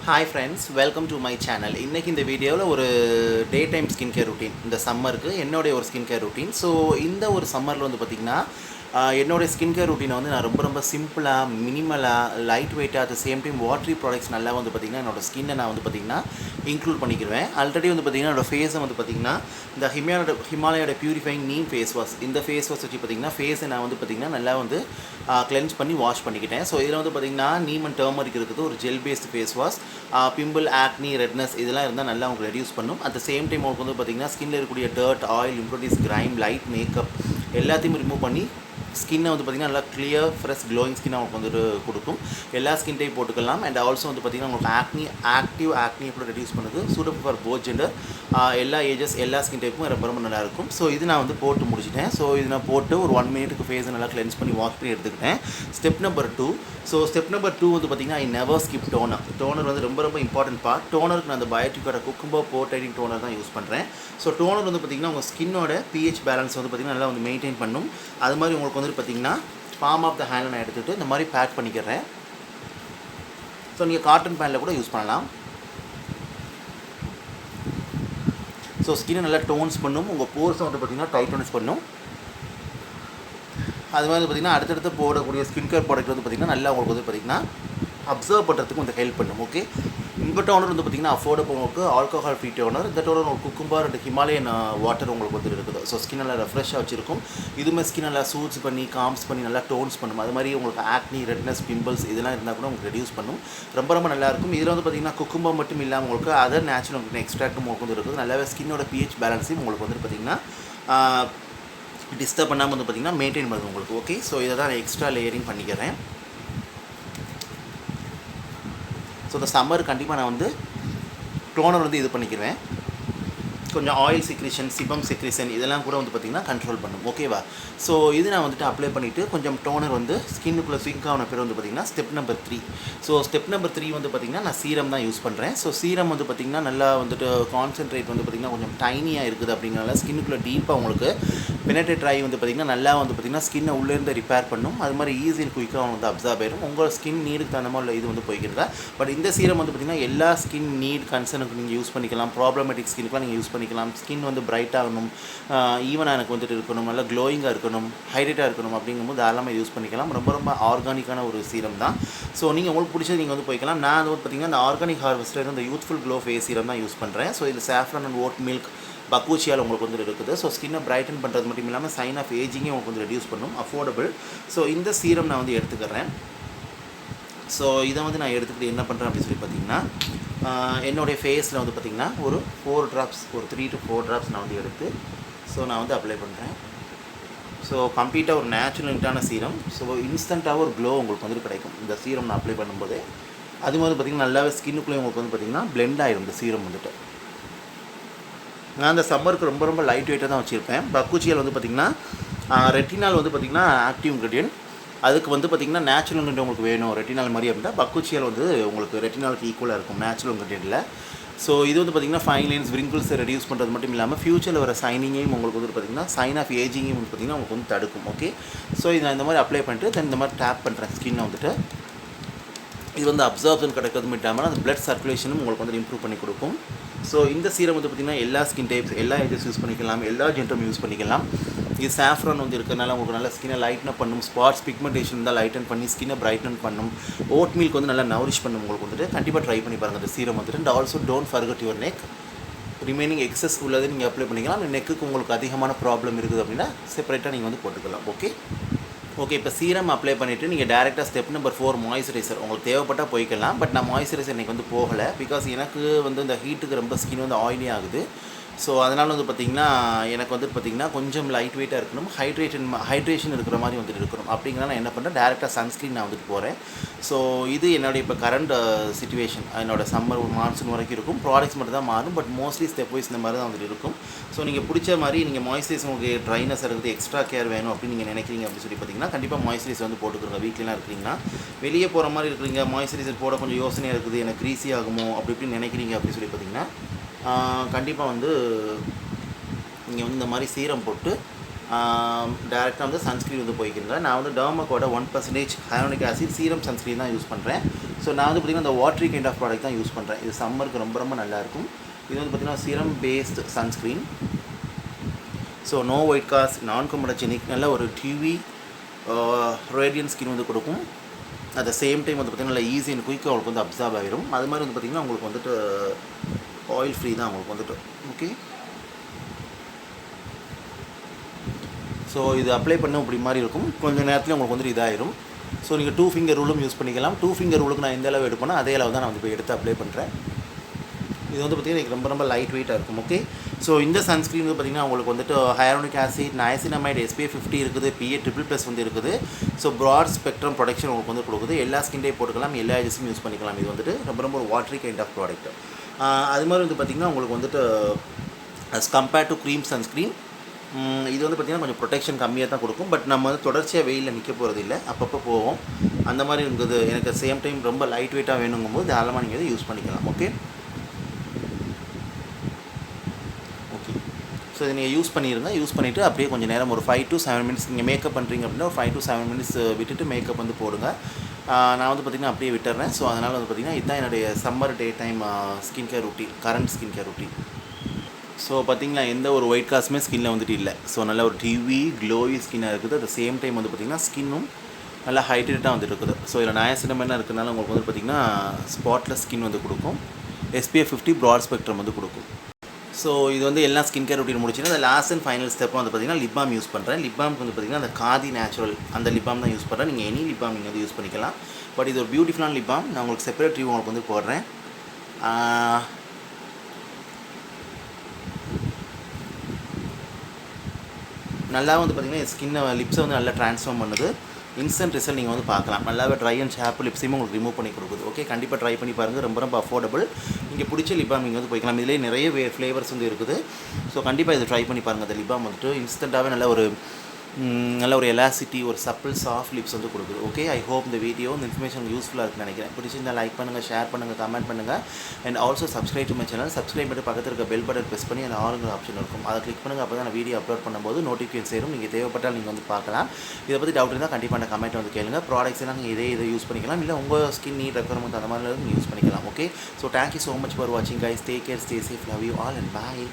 Hi friends, welcome to my channel. இன்னைக்கு இந்த வீடியோவில் ஒரு day time skin care routine இந்த சம்மருக்கு என்னுடைய ஒரு ஸ்கின் கேர் ரொட்டீன். ஸோ இந்த ஒரு சம்மரில் வந்து பார்த்திங்கன்னா என்னுடைய ஸ்கின் கேர் ரொட்டீனை வந்து நான் ரொம்ப சிம்பிளாக மினிமலாக லைட் வெயிட்டாக at the same time watery products நல்லா வந்து பார்த்திங்கன்னா என்னோடய ஸ்கின்னை நான் வந்து பார்த்திங்கன்னா இன்க்ளூட் பண்ணிக்கிறேன். ஆல்ரெடி வந்து பார்த்திங்கன்னா என்னோடய ஃபேஸை வந்து பார்த்திங்கன்னா இந்த ஹிமாலயோட பியூரிஃபைங் நீம் ஃபேஸ் வாஷ் இந்த ஃபேஸ் வாஷ் வச்சு பார்த்திங்கன்னா ஃபேஸை நான் வந்து பார்த்திங்கன்னா நல்லா வந்து கிளென்ஸ் பண்ணி வாஷ் பண்ணிக்கிட்டேன். ஸோ இதில் வந்து பார்த்திங்கன்னா நீம் அண்ட் டர்மரிக் இருக்குது ஒரு gel based face wash. Pimple acne redness இதெல்லாம் இருந்தால் நல்லா உங்களுக்கு ரெடியூஸ் பண்ணும். அட் த சேம் டைம் உங்களுக்கு வந்து பார்த்திங்கன்னா ஸ்கின்னில் இருக்கக்கூடிய dirt oil impurities grime light makeup எல்லாத்தையும் ரிமூவ் பண்ணி ஸ்கின்னை வந்து பார்த்திங்கன்னா நல்லா கிளியர் ஃப்ரெஷ் க்ளோயிங் ஸ்கின் அவங்களுக்கு வந்துட்டு கொடுக்கும். எல்லா ஸ்கின் டைப் போட்டுக்கலாம். அண்ட் ஆல்சோ வந்து பார்த்திங்கன்னா உங்களுக்கு ஆக்டிவ் ஆக்னி கூட ரெடியூஸ் பண்ணுது. சூட்டபிள் ஃபார் போத் ஜெண்டர், எல்லா ஏஜஸ் எல்லா ஸ்கின் டைப்பும் ரொம்ப நல்லாயிருக்கும். ஸோ இது நான் வந்து போட்டு முடிச்சிட்டேன். ஸோ இது நான் போட்டு ஒரு 1 மினிட்டுக்கு ஃபேஸை நல்லா கிளென்ஸ் பண்ணி வாஷ் பண்ணி எடுத்துக்கிட்டேன். Step number 2. So step number 2 வந்து பார்த்திங்கன்னா ஐ நெவர் ஸ்கிப் டோனர் வந்து ரொம்ப இம்பார்ட்டன்ட் பார்ட். டோனருக்கு நான் அந்த பயோட்டிக்கோட குக்கும்பர் போர்டைடிங் டோனர் தான் யூஸ் பண்ணுறேன். ஸோ டோனர் வந்து பார்த்திங்கன்னா உங்கள் ஸ்கின்னோட pH பேலன்ஸ் வந்து பார்த்திங்கன்னா நல்லா வந்து மெயின்டைன் பண்ணும். அது மாதிரி உங்களுக்கு வந்து பார்த்திங்கன்னா பாம் ஆஃப் த ஹேண்டில் நான் எடுத்துகிட்டு இந்த மாதிரி பேக் பண்ணிக்கிறேன். ஸோ நீங்கள் காட்டன் பேனில் கூட யூஸ் பண்ணலாம். ஸோ ஸ்கின்னை நல்லா டோன்ஸ் பண்ணும். உங்கள் போர்ஸை வந்து பார்த்திங்கன்னா டைட்டன்ஸ் பண்ணும். அது மாதிரி வந்து பார்த்திங்கன்னா அடுத்தடுத்து போடக்கூடிய ஸ்கின் கேர் ப்ராடக்ட் வந்து பார்த்திங்கன்னா நல்லா உங்களுக்கு வந்து பார்த்திங்கன்னா அப்சர்வ் பண்ணுறதுக்கு வந்து ஹெல்ப் பண்ணும். ஓகே, இந்த டோனர் வந்து பார்த்திங்கன்னா அஃபோர்டபுள் உங்களுக்கு ஆல்கஹால் ஃப்ரீ டோனர். இந்த டோனர் உங்களுக்கு குக்கும்பர் அண்ட் ஹிமாலயன் வாட்டர் உங்களுக்கு வந்து இருக்குது. ஸோ ஸ்கின் நல்லா ரெஃப்ரெஷ்ஷாக வச்சிருக்கும். இதுவுமே ஸ்கின் நல்லா சூட்ஸ் பண்ணி காம்ஸ் பண்ணி நல்லா டோன்ஸ் பண்ணும். அது மாதிரி உங்களுக்கு ஆக்னி ரெட்னஸ் பிம்பிள்ஸ் இதெல்லாம் இருந்தால் கூட உங்களுக்கு ரெடியூஸ் பண்ணும். ரொம்ப நல்லாயிருக்கும். இதில் வந்து பார்த்திங்கன்னா குக்கும்பர் மட்டும் இல்லாமல் உங்களுக்கு அதர் நேச்சுரல் எக்ஸ்ட்ராக்டும் உங்களுக்கு வந்து இருக்குது. நல்லாவே ஸ்கின்னோட pH பேலன்ஸையும் உங்களுக்கு வந்து பார்த்திங்கன்னா டிஸ்டர்ப் பண்ணாமல் வந்து பார்த்திங்கன்னா மெயின்டைன் பண்ணுது உங்களுக்கு. ஓகே, ஸோ இதை தான் நான் எக்ஸ்ட்ரா லேயரிங் பண்ணிக்கிறேன். ஸோ இந்த சம்மர் கண்டிப்பாக நான் வந்து டோனர் வந்து இது பண்ணிக்கிறேன். கொஞ்சம் ஆயில் செக்ரேஷன் சிபம் செக்ரேஷன் இதெல்லாம் கூட வந்து பார்த்திங்கன்னா கண்ட்ரோல் பண்ணும். ஓகேவா? ஸோ இது நான் வந்துட்டு அப்ளை பண்ணிவிட்டு கொஞ்சம் டோனர் வந்து ஸ்கின்னுக்குள்ளே சிங்க் ஆன பேர் வந்து பார்த்திங்கன்னா step number 3. So step number 3 வந்து பார்த்திங்கன்னா நான் சீரம் தான் யூஸ் பண்ணுறேன். ஸோ சீரம் வந்து பார்த்திங்கன்னா நல்லா வந்துட்டு கான்சென்ட்ரேட் வந்து பார்த்திங்கன்னா கொஞ்சம் டைனியாக இருக்குது அப்படிங்கிறனால ஸ்கின்னுக்குள்ளே டீப்பாக உங்களுக்கு பெனட்ரேட் ஆகி வந்து பார்த்திங்கன்னா நல்லா வந்து பார்த்திங்கன்னா ஸ்கின்னை உள்ளேருந்து ரிப்பேர் பண்ணும். அது மாதிரி ஈஸியாக குயிக்காக வந்து அப்சர்வ் ஆயிடும். உங்கள் ஸ்கின் நீடுக்கு தகுந்த மாதிரி இது வந்து போய்க்கிறதா. பட் இந்த சீரம் வந்து பார்த்திங்கன்னா எல்லா ஸ்கின் நீட் கன்சர்னுக்கு நீங்கள் யூஸ் பண்ணிக்கலாம். ப்ராப்ளமேட்டிக் ஸ்கின்னுக்குலாம் நீங்கள் யூஸ் பண்ணிக்கலாம். ஸ்கின் வந்து பிரைட் ஆகணும், ஈவனாக எனக்கு வந்துட்டு இருக்கணும், நல்லா க்ளோயிங்காக இருக்கணும், ஹைட்ரேட்டாக இருக்கணும் அப்படிங்கும்போது தாராளமாக யூஸ் பண்ணிக்கலாம். ரொம்ப ஆர்கானிக்கான ஒரு சீரம் தான். ஸோ நீங்கள் உங்களுக்கு பிடிச்சது நீங்கள் வந்து போய்க்கலாம். நான் வந்து பார்த்திங்கன்னா இந்த ஆர்கானிக் ஹார்வெஸ்ட்டில் இந்த யூத்ஃபுல் க்ளோ ஃபேஸ் சீரம் தான் யூஸ் பண்ணுறேன். ஸோ இது சாஃப்ரான் அண்ட் ஓட் மில்க் பக்கூச்சியால் உங்களுக்கு வந்து இருக்குது. ஸோ ஸ்கின்னை பிரைட்டன் பண்ணுறது மட்டும் இல்லாமல் சைன் ஆஃப் ஏஜிங்கே உங்களுக்கு வந்து ரெடியூஸ் பண்ணும். அஃபோர்டபுள். ஸோ இந்த சீரம் நான் வந்து எடுத்துக்கிறேன். ஸோ இதை வந்து நான் எடுத்துக்கிட்டு என்ன பண்ணுறேன் அப்படின்னு சொல்லி பார்த்திங்கன்னா என்னுடைய ஃபேஸில் வந்து பார்த்திங்கன்னா ஒரு 4 ட்ராப்ஸ் ஒரு 3 to 4 ட்ராப்ஸ் நான் வந்து எடுத்து ஸோ நான் வந்து அப்ளை பண்ணுறேன். ஸோ கம்ப்ளீட்டாக ஒரு நேச்சுரலிட்டான சீரம். ஸோ இன்ஸ்டண்ட்டாக ஒரு க்ளோ உங்களுக்கு வந்துட்டு கிடைக்கும் இந்த சீரம் நான் அப்ளை பண்ணும்போது. அது மாதிரி பார்த்திங்கன்னா நல்லாவே ஸ்கின்னுக்குள்ளே உங்களுக்கு வந்து பார்த்திங்கன்னா பிளெண்ட் ஆகிடும் இந்த சீரம் வந்துட்டு. நான் அந்த சம்மருக்கு ரொம்ப லைட் வெயிட்டாக தான் வச்சுருப்பேன். பக்கூச்சியால் வந்து பார்த்திங்கன்னா ரெட்டினால் வந்து பார்த்திங்கன்னா ஆக்டிவ் இன்க்ரீடியன்ட். அதுக்கு வந்து பார்த்திங்கன்னா நேச்சுரல் இன்க்ரீடியன்ட் உங்களுக்கு வேணும் ரெட்டினால் மாதிரி அப்படின்னா பக்கூச்சியால் வந்து உங்களுக்கு ரெட்டினாலுக்கு ஈக்குவலாக இருக்கும் நேச்சுரல் இன்க்ரீடியன்ட்டில். ஸோ இது வந்து பார்த்திங்கன்னா ஃபைன் லைன்ஸ் விரிங்கிள்ஸை ரெடியூஸ் பண்ணுறது மட்டும் இல்லாமல் ஃபியூச்சரில் வர சைனிங்கையும் உங்களுக்கு வந்து பார்த்திங்கன்னா சைன் ஆஃப் ஏஜிங்கையும் வந்து பார்த்திங்கன்னா உங்களுக்கு வந்து தடுக்கும். ஓகே, ஸோ இதை நான் இந்த மாதிரி அப்ளை பண்ணிட்டு தென் இந்த மாதிரி டேப் பண்ணுறேன் ஸ்கின்னை வந்துட்டு. இது வந்து அப்சர்ப்ஷன் கிடைக்கிறது மட்டும் இல்லாமல் அந்த பிளட் சர்க்குலேஷனும் உங்களுக்கு வந்து இம்ப்ரூவ் பண்ணி கொடுக்கும். ஸோ இந்த சீரம் வந்து பார்த்திங்கன்னா எல்லா ஸ்கின் டைப்ஸ் எல்லா ஏஜஸ் யூஸ் பண்ணிக்கலாம், எல்லா ஜென்டரும் யூஸ் பண்ணிக்கலாம். இது சாஃப்ரான் வந்து இருக்கிறனால உங்களுக்கு நல்லா ஸ்கின்னை லைட்டன் பண்ணும். ஸ்பாட்ஸ் பிக்மெண்டேஷன் தான் லைட்டன் பண்ணி ஸ்கின்னை பிரைட்டன் பண்ணும். ஓட் மில்க் வந்து நல்லா நவரிஷ் பண்ணும் உங்களுக்கு வந்துட்டு. கண்டிப்பாக ட்ரை பண்ணி பாருங்கள் இந்த சீரம் வந்துட்டு. And also don't forget your neck. Remaining excess உள்ளது நீங்கள் அப்ளை பண்ணிக்கலாம். நெக்குக்கு உங்களுக்கு அதிகமான ப்ராப்ளம் இருக்குது அப்படின்னா செப்பரேட்டாக நீங்கள் வந்து போட்டுக்கலாம். ஓகே, இப்போ சீரம் அப்ளை பண்ணிவிட்டு நீங்கள் டேரெக்டாக ஸ்டெப் நம்பர் 4 மாய்ஸ்சரைசர் உங்களுக்கு தேவைப்பட்டால் போய்க்கலாம். பட் நான் மாய்ஸ்சரைசர் இன்றைக்கி வந்து போகலை. பிகாஸ் எனக்கு வந்து இந்த ஹீட்டுக்கு ரொம்ப ஸ்கின் வந்து ஆயிலி ஆகுது. ஸோ அதனால் வந்து பார்த்திங்கன்னா எனக்கு வந்து பார்த்திங்கன்னா கொஞ்சம் லைட் வெயிட்டாக இருக்கணும், ஹைட்ரேஷன் இருக்கிற மாதிரி வந்துட்டு இருக்கணும். அப்படிங்கிறனா நான் என்ன பண்ணுறேன், டேரெக்டாக சன்ஸ்க்ரீன் நான் வந்துட்டு போகிறேன். ஸோ இது என்னுடைய இப்போ கரண்ட் சிச்சுவேஷன். என்னோடய சம்மர் மான்சூன் வரைக்கும் இருக்கும். ப்ராடக்ட்ஸ் மட்டும் தான் மாறும். பட் மோஸ்ட்லி ஸ்டெப் வைஸ் இந்த மாதிரி தான் வந்துட்டு இருக்கும். ஸோ நீங்கள் பிடிச்ச மாதிரி நீங்கள் மாய்ஸ்சரைசர் உங்களுக்கு ட்ரைனஸ் இருக்குது எக்ஸ்ட்ரா கேர் வேணும் அப்படின்னு நீங்கள் நினைக்கிறீங்க அப்படின்னு சொல்லி பார்த்திங்கன்னா கண்டிப்பாக மாய்ஸ்சரைசர் வந்து போட்டுக்கிறோங்க. வீட்லலாம் இருக்கிறீங்கன்னா வெளியே போகிற மாதிரி இருக்கிறீங்க, மாய்ஸ்சரைசர் போட கொஞ்சம் யோசனையாக இருக்குது, எனக்கு க்ரீஸி ஆகுமோ அப்படி இப்படின்னு நினைக்கிறீங்க அப்படின்னு சொல்லி பார்த்திங்கன்னா கண்டிப்பாக வந்து நீங்கள் வந்து இந்த மாதிரி சீரம் போட்டு டேரெக்டாக வந்து சன்ஸ்க்ரீன் வந்து போய்க்கிறேங்க. நான் வந்து டர்மக்கோட 1% ஹைலோனிக் ஆசிட் சீரம் சன்ஸ்க்ரீன் தான் யூஸ் பண்ணுறேன். ஸோ நான் வந்து பார்த்திங்கன்னா இந்த வாட்டரி கைண்ட் ஆஃப் ப்ராடக்ட் தான் யூஸ் பண்ணுறேன். இது சம்மருக்கு ரொம்ப ரொம்ப நல்லாயிருக்கும். இது வந்து பார்த்திங்கன்னா serum based sunscreen. So no white cast, non comedogenic, நல்ல ஒரு டிவி ரேடியன்ட் ஸ்கின் வந்து கொடுக்கும். அட் த சேம் டைம் வந்து பார்த்திங்கன்னா நல்லா ஈஸி அண்ட் குயிக்காக உங்களுக்கு வந்து அப்சார்ப் ஆகிடும். அது மாதிரி வந்து பார்த்திங்கன்னா உங்களுக்கு வந்துட்டு ஆயில் ஃப்ரீ தான் உங்களுக்கு வந்துட்டு. ஓகே, ஸோ இது அப்ளை பண்ண இப்படி மாதிரி இருக்கும். கொஞ்சம் நேரத்தில் உங்களுக்கு வந்துட்டு இதாகிடும். ஸோ நீங்கள் 2 ஃபிங்கர் ரூலும் யூஸ் பண்ணிக்கலாம். 2 ஃபிங்கர் ரூலுக்கு நான் எந்த அளவு எடுப்பேனோ அதே அளவு தான் நான் வந்து இப்போ எடுத்து அப்ளை பண்ணுறேன். இது வந்து பார்த்திங்கன்னா எனக்கு ரொம்ப ரொம்ப லைட் வெயிட்டாக இருக்கும். ஓகே, ஸோ இந்த சன்ஸ்க்ரீன் வந்து பார்த்திங்கன்னா உங்களுக்கு வந்துட்டு ஹையாலுரோனிக் ஆசிட், நயசினமைட், SPF 50 இருக்குது, PA++ வந்து இருக்குது. ஸோ ப்ராட் ஸ்பெக்ட்ரம் ப்ரொடெக்ஷன் உங்களுக்கு வந்து கொடுக்குது. எல்லா ஸ்கின் டைப் போட்டுக்கலாம், எல்லா ஏஜஸும் யூஸ் பண்ணிக்கலாம். இது வந்துட்டு ரொம்ப ரொம்ப ஒரு வாட்டரி கைண்ட் ஆஃப் ப்ராடக்ட். அது மாதிரி வந்து பார்த்திங்கன்னா உங்களுக்கு வந்துட்டு as compared to cream sunscreen இது வந்து பார்த்திங்கன்னா கொஞ்சம் ப்ரொடெக்ஷன் கம்மியாக தான் கொடுக்கும். பட் நம்ம வந்து தொடர்ச்சியாக வெயிலில் நிற்க போகிறது இல்லை, அப்பப்போ போவோம். அந்த மாதிரி இருக்குது. எனக்கு சேம் டைம் ரொம்ப லைட் வெயிட்டாக வேணுங்கும்போது தாராளமாக நீங்கள் இதை யூஸ் பண்ணிக்கலாம். ஓகே, ஸோ இதை நீங்கள் யூஸ் பண்ணிடுங்க. யூஸ் பண்ணிவிட்டு அப்படியே கொஞ்சம் நேரம் ஒரு 5 to 7 மினிட்ஸ் நீங்கள் மேக்கப் பண்ணுறீங்க அப்படின்னா ஒரு 5 to 7 மினிட்ஸ் விட்டுட்டு மேக்கப் வந்து போடுங்க. நான் வந்து பார்த்திங்கன்னா அப்படியே விட்டுறேன். ஸோ அதனால் வந்து பார்த்திங்கன்னா இதுதான் என்னுடைய summer day time skin care routine, current skin care routine. So பார்த்திங்கன்னா எந்த ஒரு ஒயிட் காஸ்ட்டுமே ஸ்கின்னில் வந்துட்டு இல்லை. ஸோ நல்ல ஒரு டிவி க்ளோவி ஸ்கின்னாக இருக்குது. அட் சேம் டைம் வந்து பார்த்திங்கன்னா ஸ்கின்னும் நல்லா ஹைட்ரேட்டாக வந்துட்டு இருக்குது. ஸோ இதில் நயசினமைட்லாம் இருக்கிறதுனால உங்களுக்கு வந்து பார்த்திங்கன்னா ஸ்பாட்லெஸ் ஸ்கின் வந்து கொடுக்கும். SPF 50 ப்ராட் ஸ்பெக்ட்ரம் வந்து கொடுக்கும். ஸோ இது வந்து எல்லா ஸ்கின் கேர் ரூட்டீன் முடிச்சுன்னா அந்த லாஸ்ட் அண்ட் ஃபைனல் ஸ்டெப்பாக வந்து பார்த்திங்கன்னா லிப் பாம் யூஸ் பண்ணுறேன். லிப் பாம்க்கு வந்து பார்த்திங்கன்னா அந்த காதி நேச்சுரல் அந்த லிப் பாம் தான் யூஸ் பண்ணுறேன். நீங்கள் எனி லிப் பாம் நீங்கள் வந்து யூஸ் பண்ணிக்கலாம். பட் இது ஒரு பியூட்டிஃபுல்லான லிப் பாம். நான் உங்களுக்கு செப்பரேட் ரிவ்யூ உங்களுக்கு வந்து போடுறேன். நல்லா வந்து பார்த்திங்கன்னா ஸ்கின்னை லிப்ஸை வந்து நல்லா ட்ரான்ஸ்ஃபார்ம் பண்ணுது. இன்ஸ்டன்ட் ரிசல்ட் நீங்கள் வந்து பார்க்கலாம். நல்லாவே ட்ரை அண்ட் ஷார்ப் லிப்ஸையும் உங்களுக்கு ரிமூவ் பண்ணி கொடுக்குது. ஓகே, கண்டிப்பாக ட்ரை பண்ணி பாருங்கள். ரொம்ப ரொம்ப அஃபோர்டபுள். நீங்கள் பிடிச்ச லிப் பாம் நீங்கள் வந்து போய்க்கலாம். இதிலே நிறைய ஃப்ளேவர்ஸ் வந்து இருக்குது. ஸோ கண்டிப்பாக இது ட்ரை பண்ணி பாருங்கள். அந்த லிப் பாம் வந்துட்டு இன்ஸ்டண்ட்டாகவே நல்ல ஒரு எலாசிட்டி, ஒரு சப்பிள் சாஃப்ட் லிப்ஸ் வந்து கொடுக்குது. ஓகே, ஐ ஹோப் இந்த வீடியோ இந்த இன்ஃபர்மேஷன் யூஸ்ஃபுல்லாக இருக்குன்னு நினைக்கிறேன். பிடிச்சிருந்தா லைக் பண்ணுங்கள், ஷேர் பண்ணுங்கள், கமெண்ட் பண்ணுங்கள். And also subscribe to my channel. Subscribe பண்ணி பக்கத்தில் இருக்க பெல் பட்டன் ப்ரெஸ் பண்ணி அந்த ஆளுங்கிற ஆப்ஷன் இருக்கும், அதை கிளிக் பண்ணுங்கள். அப்போ தான் நான் வீடியோ அப்லோட் பண்ணும்போது நோட்டிஃபிகேஷன் சேரும். நீங்கள் தேவைப்பட்டால் நீங்கள் வந்து பார்க்கலாம். இதை பற்றி டவுட் இருந்தால் கண்டிப்பாக அந்த கமெண்ட் வந்து கேளுங்க. ப்ராடக்ட்ஸ் எல்லாம் நீங்கள் இதை யூஸ் பண்ணிக்கலாம். இல்லை உங்கள் ஸ்கின் நீட் ரெக்குவயர்மெண்ட் அந்த மாதிரி நீங்கள் யூஸ் பண்ணிக்கலாம். Okay, so thank you so much for வாட்சிங் guys. Take care, stay safe, love you all and bye.